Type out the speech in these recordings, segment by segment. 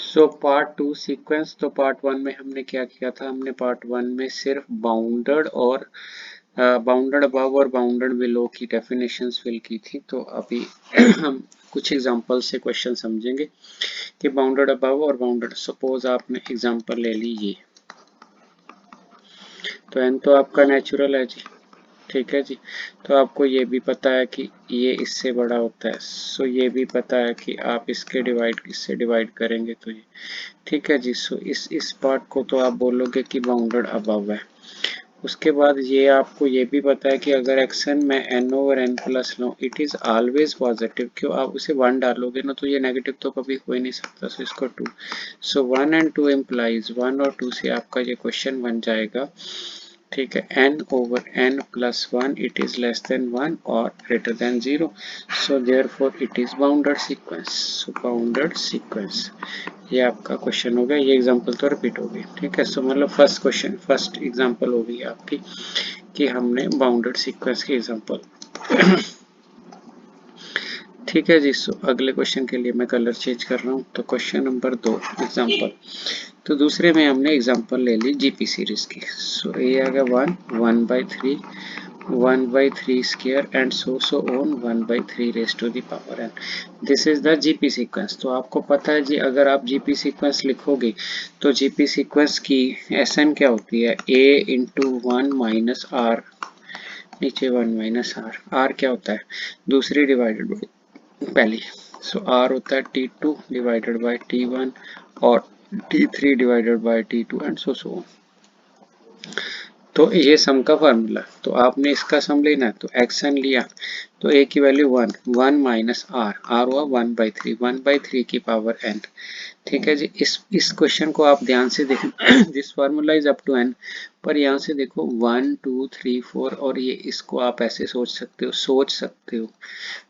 So part 2 sequence. तो part 1 में हमने क्या किया था, हमने पार्ट 1 में सिर्फ बाउंडेड और बाउंडेड अबव और बाउंडेड बिलो की डेफिनेशंस फिल की थी। तो अभी हम कुछ एग्जांपल से क्वेश्चन समझेंगे कि बाउंडेड अबव और बाउंडेड। सपोज आपने एग्जांपल ले ली ये, तो n तो आपका नेचुरल है जी, ठीक है जी। तो आपको ये भी पता है कि ये इससे बड़ा होता है, सो ये भी पता है कि आप इससे डिवाइड करेंगे तो ये, ठीक है जी। सो इस पार्ट को तो आप बोलोगे कि बाउंडेड अबव है। उसके बाद ये आपको ये भी पता है कि अगर एक्शन में n over n plus low, it is always positive. क्यों, आप उसे 1 डालोगे ना तो ये नेगेटिव तो कभी हो ही नहीं सकता। सो इसको 2, सो 1 एंड 2 इम्प्लाइज 1 और 2 से आपका ये क्वेश्चन बन जाएगा, ठीक है। n over n plus 1 it is less than 1 और greater than 0, so therefore it is bounded sequence. So bounded sequence, ये आपका क्वेश्चन हो गया। ये एग्जांपल तो रिपीट हो गई, ठीक है। सो मतलब फर्स्ट क्वेश्चन, फर्स्ट एग्जांपल हो गई आपकी कि हमने बाउंडेड सीक्वेंस की एग्जांपल ठीक है जी। सो अगले क्वेश्चन के लिए मैं कलर चेंज कर रहा हूँ। तो क्वेश्चन नंबर 2 एग्जांपल, तो दूसरे में हमने एग्जांपल ले ली जीपी सीरीज की। सो ये आ गया 1/3 1/3 square and so on 1/3 raise to the power n। This is the GP sequence. तो आपको पता है जी, अगर आप जीपी सीक्वेंस लिखोगे तो जीपी सीक्वेंस की एसएन क्या होती है, a इंटू 1 माइनस आर, नीचे 1 माइनस आर। आर क्या होता है, दूसरी डिवाइडेड बाई पहली। सो आर होता है T2 डिवाइडेड बाई T1 और T3 divided by T2 and so on. तो ये सम का फार्मूला, तो आपने इसका सम लेना है। तो एक्शन लिया तो a की वैल्यू 1 माइनस आर हुआ 1/3 1/3 की पावर n, ठीक है जी। इस क्वेश्चन को आप ध्यान से देखो this formula is up to n, पर यहाँ से देखो 1 2 3 4 और ये, इसको आप ऐसे सोच सकते हो।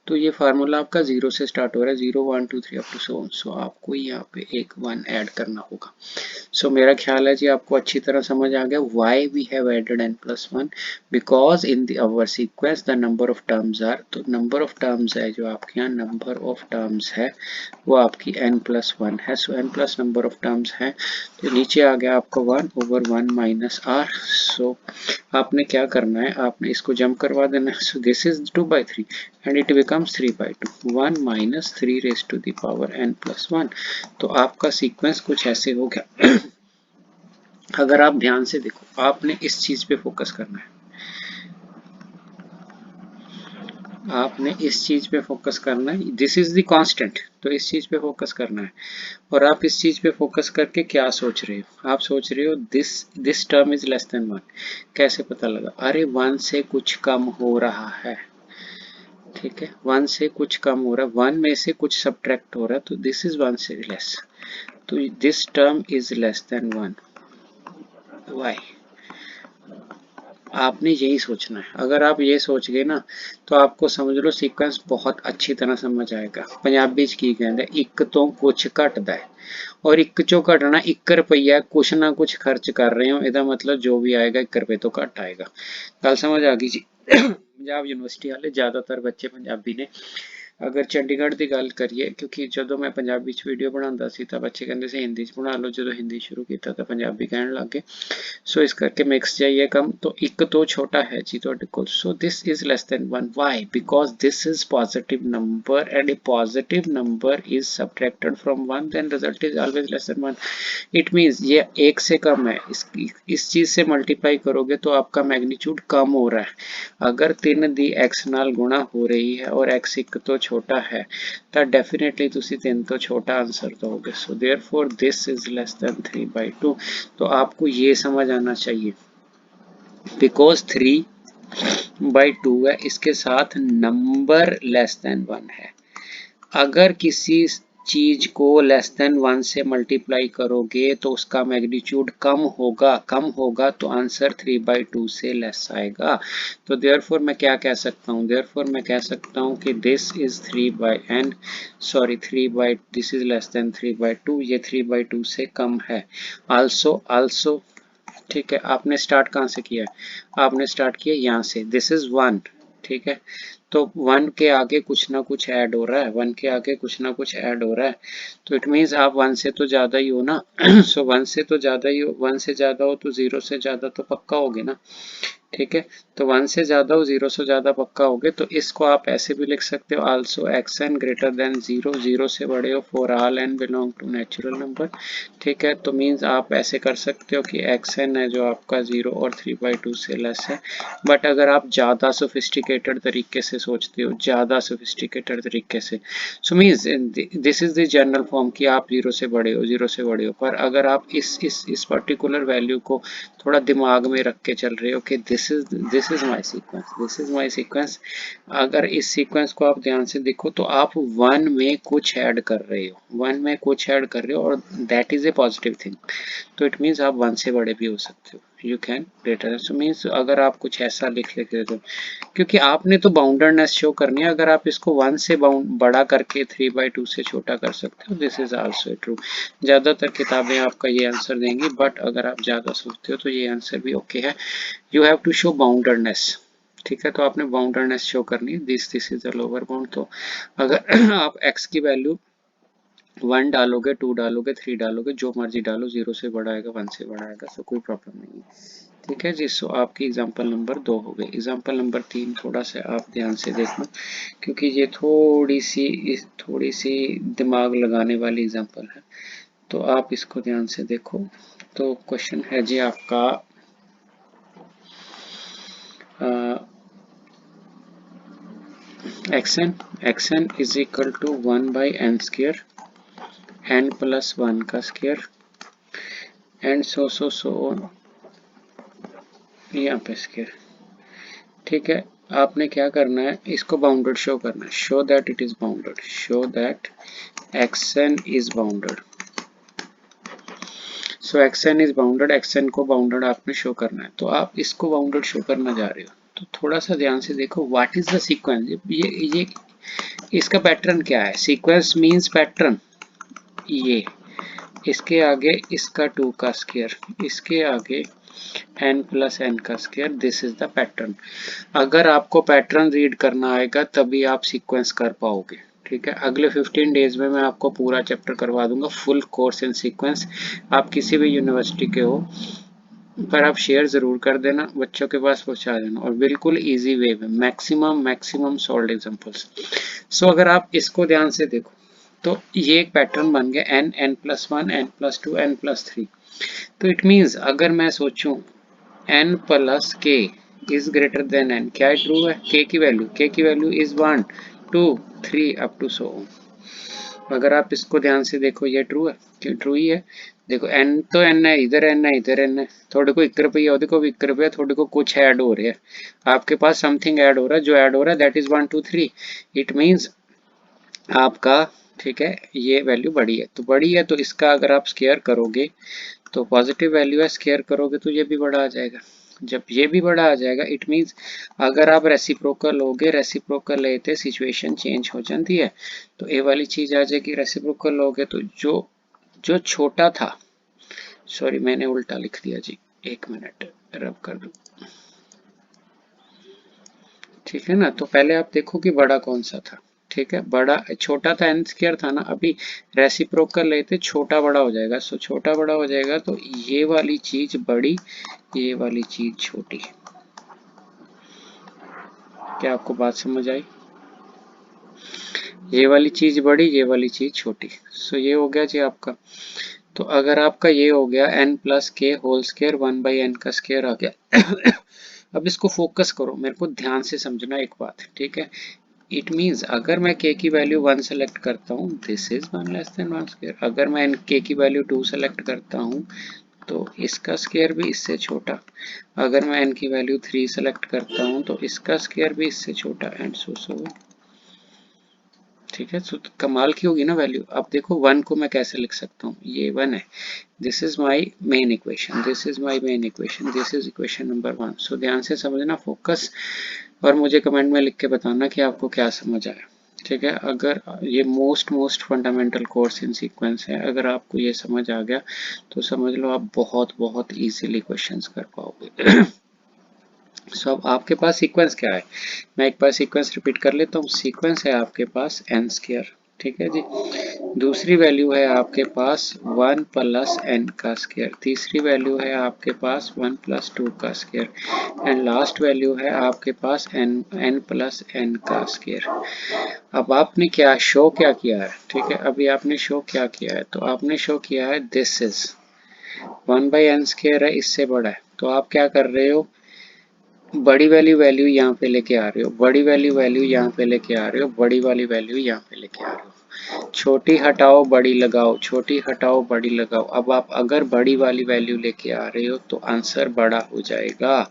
तो ये फार्मूला आपका 0 से स्टार्ट हो रहा है, 0 1 2 3 अप टू सो ऑन। सो आपको यहाँ पे एक 1 ऐड करना होगा। सो मेरा ख्याल है जी आपको अच्छी तरह समझ आ गया why we have added n plus 1, because in the our sequence the number of terms are, तो नंबर ऑफ टर्म्स है जो आपके यहाँ नंबर ऑफ टर्म्स है वो आपकी n प्लस 1 है। सो n plus number of terms है, तो नीचे आ गया आपका 1 ओवर 1 माइनस आर। सो आपने क्या करना है, आपने इसको जंप करवा देना है। So this is 2/3 and it becomes 3/2 1 minus 3 raise to the power n plus 1। तो आपका सीक्वेंस कुछ ऐसे हो गया। अगर आप ध्यान से देखो, आपने इस चीज पे फोकस करना है, आपने इस चीज पे फोकस करना है। दिस इज द कांस्टेंट, तो इस चीज पे फोकस करना है। और आप इस चीज पे फोकस करके क्या सोच रहे हो, आप सोच रहे हो this term is less than 1। कैसे पता लगा, अरे 1 से कुछ कम हो रहा है, ठीक है। 1 से कुछ कम हो रहा है, 1 में से कुछ सब्ट्रैक्ट हो रहा है, तो दिस इज 1 से लेस, तो this term is less than 1। Why, आपने यही सोचना है। अगर आप ये सोच गए ना तो आपको समझ लो सीक्वेंस बहुत अच्छी तरह समझ आएगा। पंजाबी च की कहते हैं, एक तो कुछ घटदा है, और एक चो घटना 1 रुपया कुछ ना कुछ खर्च कर रहे हो, ਇਹਦਾ मतलब जो भी आएगा 1 रुपये तो घट आएगा। गल समझ आ गई जी। पंजाब यूनिवर्सिटी वाले ज़्यादातर बच्चे पंजाबी ने। अगर चंडीगढ़ की गल करिए, क्योंकि जो मैं पंजाबी वीडियो बनाता सी तो बच्चे कहते से हिंदी च बना लो, जो हिंदी शुरू किया तो पंजाबी कहन लग गए। सो इस करके मिक्स जाइए कम, तो एक तो छोटा है जी ਤੁਹਾਡੇ ਕੋਲ। So this is less than 1। Why, because this is positive number and a positive number is subtracted from 1, then result is always less than 1। It means ये 1 से कम है, इस चीज से मल्टीप्लाई करोगे तो आपका मैग्नीट्यूड कम हो रहा है। अगर 3 दी x ਨਾਲ गुणा हो रही है और x 1 तो छोटा है तो डेफिनेटली ਤੁਸੀਂ 3 तो छोटा आंसर दोगे। So therefore this is less then 3/2। तो आपको ये समझ आना चाहिए, बिकॉज 3/2 है, इसके साथ नंबर लेस देन 1 है। अगर किसी चीज को लेस देन 1 से मल्टीप्लाई करोगे तो उसका मैग्नीट्यूड कम होगा तो आंसर 3/2 से लेस आएगा। तो देयरफॉर मैं क्या कह सकता हूँ, देयरफॉर मैं कह सकता हूँ कि this is 3/n, sorry 3 this is less then 3/2, ये 3/2 से कम है। आल्सो ठीक है। आपने स्टार्ट कहाँ से किया है, आपने स्टार्ट किया यहाँ से, दिस इज 1, ठीक है। तो 1 के आगे कुछ ना कुछ ऐड हो रहा है, 1 के आगे कुछ ना कुछ ऐड हो रहा है, तो इट मीन्स आप 1 से तो ज़्यादा ही हो ना। सो 1 से तो ज़्यादा ही हो, 1 से ज़्यादा हो तो 0 से ज़्यादा तो पक्का होगे ना। ठीक है, तो 1 से ज़्यादा हो, 0 से ज़्यादा पक्का हो गए, तो इसको आप ऐसे भी लिख सकते हो, also x n greater than 0, 0 से बड़े हो for all n belong to natural number. ठीक है, तो मीन्स आप ऐसे कर सकते हो कि एक्स एन है जो आपका 0 और 3/2 से लेस है। बट अगर आप ज़्यादा सोफिस्टिकेटेड तरीके से सोचते हो, ज़्यादा सोफिस्टिकेटेड तरीके से, so means this is the general form कि आप 0 से बड़े हो, 0 से बड़े हो, पर अगर आप इस पर्टिकुलर वैल्यू को थोड़ा दिमाग में रख के चल रहे हो कि this is my sequence, this is my sequence, अगर इस सीक्वेंस को आप ध्यान से देखो तो आप 1 में कुछ ऐड कर रहे हो, 1 में कुछ ऐड कर रहे हो, और that is a positive thing. तो इट मीन्स आप 1 से बड़े भी हो सकते हो, you can greater, so means अगर आप कुछ ऐसा लिख लेते हो, क्योंकि आपने तो बाउंडरनेस शो करनी है, अगर आप इसको 1 से बड़ा करके 3/2 से छोटा कर सकते हो, दिस इज आल्सो ट्रू। ज़्यादातर किताबें आपका ये आंसर देंगी, बट अगर आप ज़्यादा सोचते हो तो ये आंसर भी ओके है। You have to show boundedness. ठीक है, तो आपने बाउंडरनेस शो करनी है, this is the lower bound. तो अगर आप x की वैल्यू 1 डालोगे, 2 डालोगे, 3 डालोगे, जो मर्जी डालो, 0 से बड़ा आएगा, 1 से बड़ा आएगा, सो कोई प्रॉब्लम नहीं है। ठीक है जी, सो आपकी एग्जांपल नंबर 2 हो गई। एग्जांपल नंबर 3 थोड़ा सा आप ध्यान से देखना, क्योंकि ये थोड़ी सी दिमाग लगाने वाली एग्जांपल है, तो आप इसको ध्यान से देखो। तो क्वेश्चन है जी आपका xn is equal to 1/n² n plus 1 का स्क्वायर एंड सो यहाँ पे स्क्वायर। ठीक है, आपने क्या करना है, इसको बाउंडेड शो करना है, show that it is bounded, show that xn is bounded. So xn is bounded, xn को बाउंडेड आपने शो करना है, तो आप इसको बाउंडेड शो करना जा रहे हो, तो थोड़ा सा ध्यान से देखो, व्हाट इज द सीक्वेंस, ये इसका पैटर्न क्या है, सीक्वेंस मींस पैटर्न, ये इसके आगे इसका 2 का स्क्वायर, इसके आगे n प्लस n का square, this is the pattern. अगर आपको पैटर्न रीड करना आएगा तभी आप सीक्वेंस कर पाओगे। ठीक है, अगले 15 डेज में मैं आपको पूरा चैप्टर करवा दूंगा, फुल कोर्स इन सीक्वेंस। आप किसी भी यूनिवर्सिटी के हो, पर आप शेयर ज़रूर कर देना, बच्चों के पास पहुंचा देना, और बिल्कुल इजी वे में मैक्सिमम सॉल्व एग्जांपल्स। सो अगर आप इसको ध्यान से देखो तो ये एक पैटर्न बन गया, n+1 n+2 n+3। तो इट मीन्स अगर मैं सोचूं n plus k is greater than n, क्या ट्रू है, k की वैल्यू इज 1 2 3 अप टू सो। अगर आप इसको ध्यान से देखो, ये ट्रू है, क्यों ट्रू ही है। देखो n तो n है, इधर n है, इधर n है, थोड़े को 1 रुपया, थोड़े को 1 रुपया, थोड़े को कुछ ऐड हो रहा है, आपके पास समथिंग ऐड हो रहा है, जो ऐड हो रहा है दैट इज 1 2 3। इट मीन्स आपका, ठीक है, ये वैल्यू बड़ी है, तो बड़ी है तो इसका अगर आप स्क्वायर करोगे तो पॉजिटिव वैल्यू है, स्क्वायर करोगे तो ये भी बड़ा आ जाएगा। जब ये भी बड़ा आ जाएगा इट मीन्स अगर आप रेसिप्रोकल लोगे, रेसिप्रोकल लेते सिचुएशन चेंज हो जाती है, तो ये वाली चीज आ जाएगी। रेसिप्रोकल लोगे तो जो जो छोटा था, सॉरी मैंने उल्टा लिख दिया जी, 1 मिनट रब कर दूं। ठीक है ना, तो पहले आप देखो कि बड़ा कौन सा था। ठीक है, बड़ा छोटा था, n² था ना, अभी रेसिप्रोकल लेते छोटा बड़ा हो जाएगा, सो छोटा बड़ा हो जाएगा तो ये वाली चीज बड़ी, ये वाली चीज छोटी। क्या आपको बात समझ आई, ये वाली चीज बड़ी, ये वाली चीज छोटी। सो ये हो गया जी आपका। तो अगर आपका ये हो गया n+k होल स्क्वायर 1/n का स्क्वायर आ गया। अब इसको फोकस करो, मेरे को ध्यान से समझना एक बात, ठीक है। इट मीन्स अगर मैं k की वैल्यू 1 सेलेक्ट करता हूँ, this is 1 less than 1 square. अगर मैं k की वैल्यू 2 सेलेक्ट करता हूँ तो इसका स्क्वायर भी इससे छोटा। अगर मैं n की वैल्यू 3 सेलेक्ट करता हूँ तो इसका स्क्वायर भी इससे छोटा, एंड सो। ठीक है, तो कमाल की होगी ना वैल्यू। अब देखो 1 को मैं कैसे लिख सकता हूँ, ये 1 है, this is my main equation, this is my main equation, this is equation number 1। सो ध्यान से समझना, फोकस, और मुझे कमेंट में लिख के बताना कि आपको क्या समझ आया। ठीक है, अगर ये most fundamental course in sequence है, अगर आपको ये समझ आ गया तो समझ लो आप बहुत इजीली क्वेश्चंस कर पाओगे। सो अब आपके पास सीक्वेंस क्या है, मैं एक बार सीक्वेंस रिपीट कर लेता हूँ। सीक्वेंस है आपके पास n स्क्वायर, ठीक है जी। दूसरी वैल्यू है आपके पास 1 प्लस n का स्क्वायर, तीसरी वैल्यू है आपके पास 1 प्लस 2 का स्क्वायर, एंड लास्ट वैल्यू है आपके पास n प्लस n का स्क्वायर। अब आपने क्या शो क्या किया है, ठीक है, अभी आपने शो क्या किया है, तो आपने शो किया है this is 1 by n square है, इससे बड़ा है। तो आप क्या कर रहे हो, बड़ी वाली वैल्यू यहाँ पे लेके आ रहे हो, बड़ी वाली वैल्यू यहाँ पे लेके आ रहे हो, बड़ी वाली वैल्यू यहाँ पे लेके आ रहे हो। छोटी हटाओ बड़ी लगाओ, छोटी हटाओ बड़ी लगाओ। अब आप अगर बड़ी वाली वैल्यू लेके आ रहे हो तो आंसर बड़ा हो जाएगा।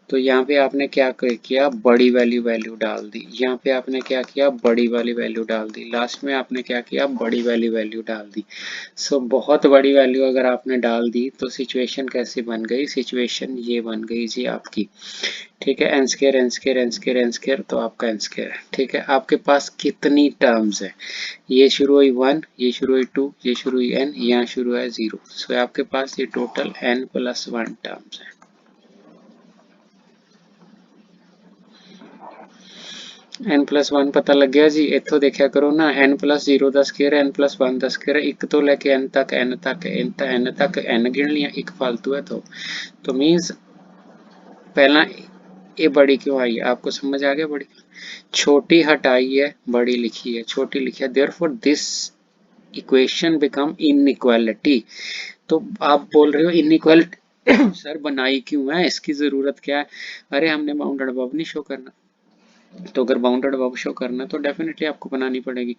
तो यहाँ पे आपने क्या किया, बड़ी वाली वैल्यू डाल दी, यहाँ पे आपने क्या किया, बड़ी वाली वैल्यू डाल दी, लास्ट में आपने क्या किया, बड़ी वाली वैल्यू डाल दी। सो बहुत बड़ी वैल्यू अगर आपने डाल दी तो सिचुएशन कैसी बन गई, सिचुएशन ये बन गई जी आपकी, ठीक है, n square n square n square n square, तो आपका एन स्केयर है, ठीक है। आपके पास कितनी टर्म्स है, ये शुरू हुई 1, ये शुरू हुई 2, ये शुरू हुई n, यहाँ शुरू है 0। सो आपके पास ये टोटल n प्लस 1 टर्म्स है। n प्लस 1 पता लग गया जी, इतो देखा करो ना, n प्लस 0 का स्केयर, n प्लस 1 का स्केयर, एक तो लेके n तक n गिन लिया, एक फालतू है तो मीन्स पहला ये बड़ी क्यों आई है, आपको समझ आ गया, बड़ी छोटी हटाई है, बड़ी लिखी है, छोटी लिखी है, therefore this equation become inequality. तो आप बोल रहे हो इनइक्वालिटी सर बनाई क्यों है, इसकी जरूरत क्या है, अरे हमने बाउंडेड अबव नहीं शो करना, तो अगर बाउंडेड अबव शो करना तो डेफिनेटली आपको बनानी पड़ेगी।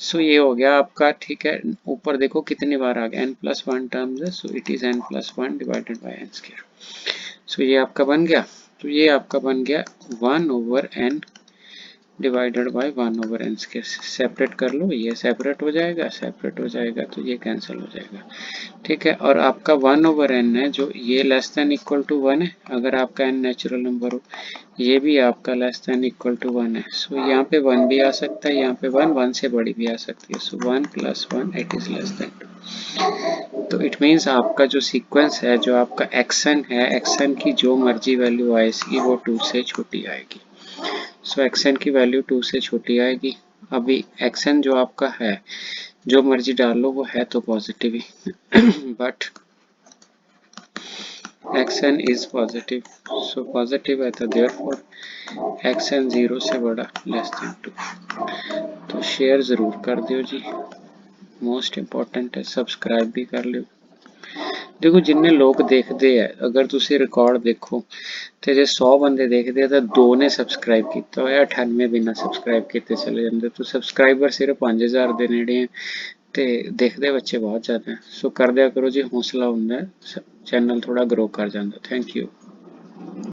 सो ये हो गया आपका, ठीक है। ऊपर देखो कितनी बार आ गया, n प्लस 1 टर्म्स है, so it is n plus 1 divided by n square. So ये आपका बन गया, तो ये आपका बन गया 1 over n divided by 1 over n square. Separate कर लो, ये सेपरेट हो जाएगा, सेपरेट हो जाएगा तो ये कैंसिल हो जाएगा, ठीक है। और आपका 1 ओवर एन है जो ये लेस देन इक्वल टू 1 है, अगर आपका n नेचुरल नंबर हो, ये भी आपका लेस देन इक्वल टू 1 है। सो यहाँ पे 1 भी आ सकता है, यहाँ पे 1 से बड़ी भी आ सकती है। सो 1 plus 1 it is less then 2। तो इट मीन्स आपका जो सीक्वेंस है, जो आपका एक्सन है, एक्सन की जो मर्जी वैल्यू आएगी वो 2 से छोटी आएगी। सो एक्सन की वैल्यू 2 से छोटी आएगी। अभी एक्सन जो आपका है, जो मर्जी डाल लो, वो है तो positive he but action is positive, so positive है तो देयरफॉर एक्सन 0 से बड़ा लेस देन 2। तो शेयर जरूर कर दियो जी, मोस्ट इंपॉर्टेंट है, सब्सक्राइब भी कर लियो। देखो जिन्ने लोग देखते हैं, अगर तुसी रिकॉर्ड देखो तो जे 100 बंदे देखते हैं तो 2 ने सब्सक्राइब किया होया, 98 बिना सब्सक्राइब किए चले जाते। तो सब्सक्राइबर सिर्फ 5000 ਦੇ ਨੇੜੇ हैं ਤੇ देखते बच्चे बहुत ज़्यादा हैं। सो कर दिया करो जी, हौसला ਹੁੰਦਾ, चैनल थोड़ा ग्रो कर जाता। Thank you.